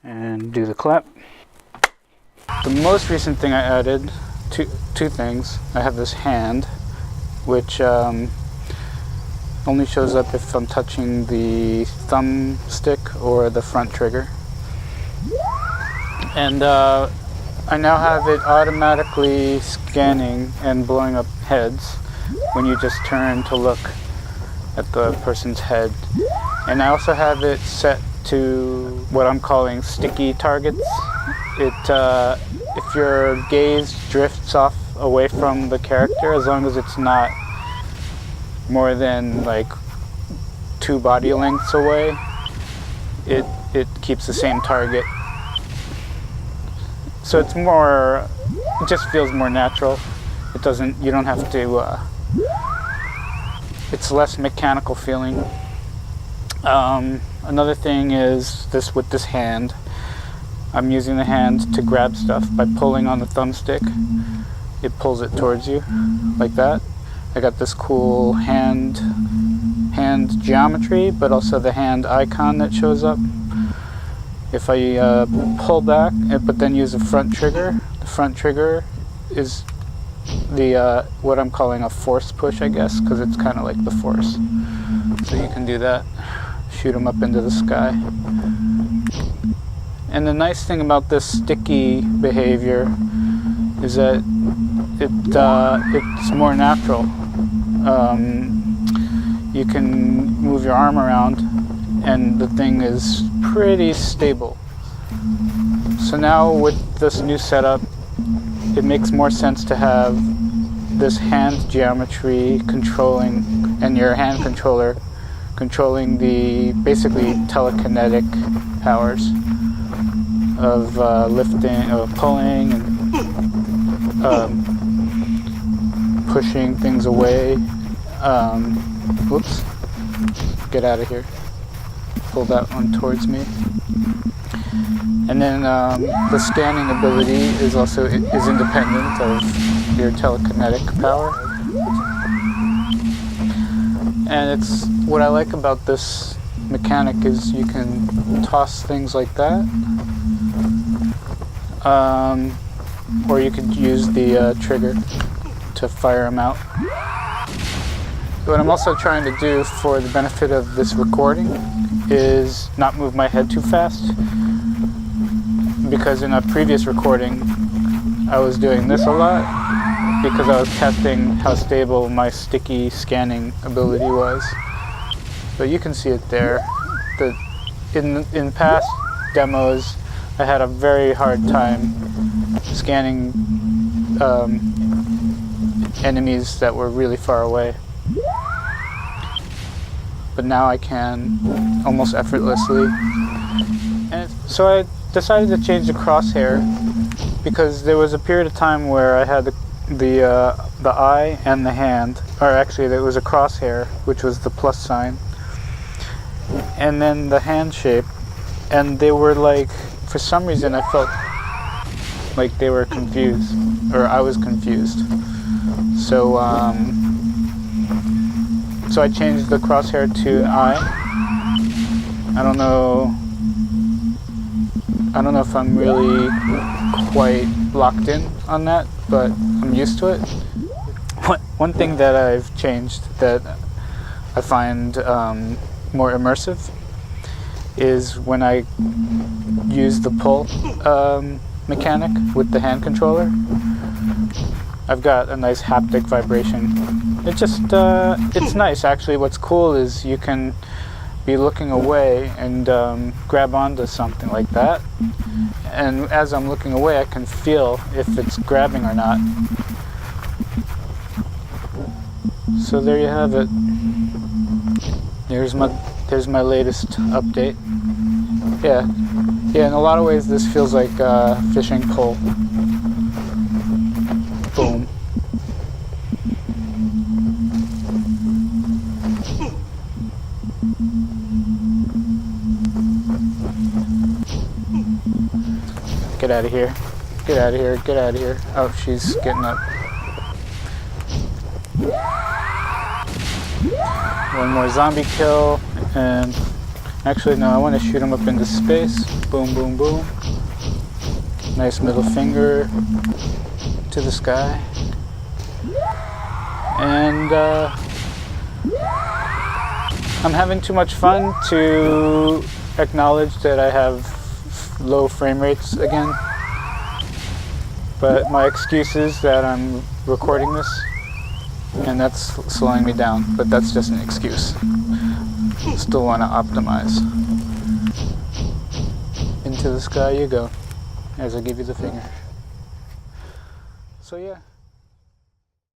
and do the clap. The most recent thing I added, two things. I have this hand, which only shows up if I'm touching the thumbstick or the front trigger. And I now have it automatically scanning and blowing up heads when you just turn to look at the person's head. And I also have it set to what I'm calling sticky targets. If your gaze drifts off away from the character, as long as it's not more than like 2 body lengths away, it keeps the same target. So it's more, it just feels more natural. It doesn't, you don't have to, it's less mechanical feeling. Another thing is this with this hand. I'm using the hand to grab stuff by pulling on the thumbstick. It pulls it towards you, like that. I got this cool hand geometry, but also the hand icon that shows up. If I pull back, but then use the front trigger is the what I'm calling a force push, I guess, because it's kind of like the force. So you can do that, shoot them up into the sky. And the nice thing about this sticky behavior is that it's more natural. You can move your arm around and the thing is pretty stable. So now with this new setup, it makes more sense to have this hand geometry controlling, and your hand controller controlling the basically telekinetic powers of lifting, pulling, and pushing things away. Whoops, get out of here. Pull that one towards me. And then the scanning ability is also independent of your telekinetic power. And it's what I like about this mechanic is you can toss things like that, or you could use the trigger to fire them out. What I'm also trying to do for the benefit of this recording is not move my head too fast, because in a previous recording I was doing this a lot because I was testing how stable my sticky scanning ability was. But you can see it there. In past demos I had a very hard time scanning enemies that were really far away. But now I can almost effortlessly. And so I decided to change the crosshair because there was a period of time where I had the eye and the hand, or actually there was a crosshair, which was the plus sign, and then the hand shape, and they were like, for some reason I felt like they were confused, or I was confused. So I changed the crosshair to eye. I don't know if I'm really quite locked in on that, but I'm used to it. One thing that I've changed that I find more immersive is when I use the pull mechanic with the hand controller. I've got a nice haptic vibration. It just, it's nice actually. What's cool is you can be looking away and grab onto something like that. And as I'm looking away, I can feel if it's grabbing or not. So there you have it. There's my latest update. Yeah, in a lot of ways this feels like a fishing pole. Boom. Get out of here. Get out of here. Get out of here. Oh, she's getting up. One more zombie kill, and Actually, no, I want to shoot him up into space. Boom, boom, boom. Nice middle finger to the sky. And I'm having too much fun to acknowledge that I have low frame rates again. But my excuse is that I'm recording this, and that's slowing me down, but that's just an excuse. Still want to optimize. Into the sky you go, as I give you the finger. So yeah.